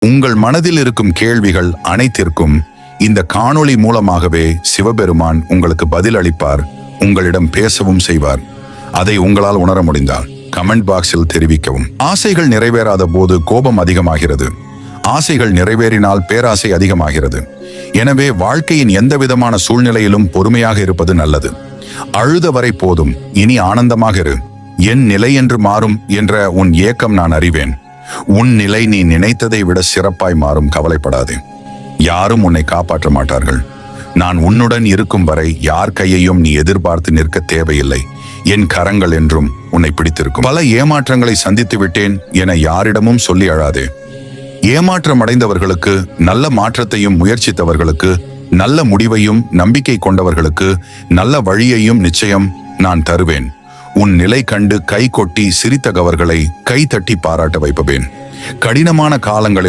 உங்கள் மனதில் இருக்கும் கேள்விகள் அனைத்திற்கும் இந்த காணொளி மூலமாகவே சிவபெருமான் உங்களுக்கு பதில் அளிப்பார், உங்களிடம் பேசவும் செய்வார். அதை உங்களால் உணர முடிந்தால் கமெண்ட் பாக்ஸில் தெரிவிக்கவும். ஆசைகள் நிறைவேறாத போது கோபம் அதிகமாகிறது. ஆசைகள் நிறைவேறினால் பேராசை அதிகமாகிறது. எனவே வாழ்க்கையின் எந்த விதமான சூழ்நிலையிலும் பொறுமையாக இருப்பது நல்லது. அழுத வரை போதும், இனி ஆனந்தமாக இரு. என் நிலை என்று மாறும் என்ற உன் ஏக்கம் நான் அறிவேன். உன் நிலை நீ நினைத்ததை விட சிறப்பாய் மாறும், கவலைப்படாதே. யாரும் உன்னை காப்பாற்ற மாட்டார்கள். நான் உன்னுடன் இருக்கும் வரை யார் கையையும் நீ எதிர்பார்த்து நிற்க தேவையில்லை. என் கரங்கள் என்றும் உன்னை பிடித்திருக்கும். பல ஏமாற்றங்களை சந்தித்து விட்டேன் என யாரிடமும் சொல்லி அழாதே. ஏமாற்றம் அடைந்தவர்களுக்கு, நல்ல மாற்றத்தையும் முயற்சித்தவர்களுக்கு, நல்ல முடிவையும் நம்பிக்கை கொண்டவர்களுக்கு நல்ல வழியையும் நிச்சயம் நான் தருவேன். உன் நிலை கண்டு கை கொட்டி சிரித்தவர்களை கை தட்டி பாராட்ட வைப்பேன். கடினமான காலங்களில்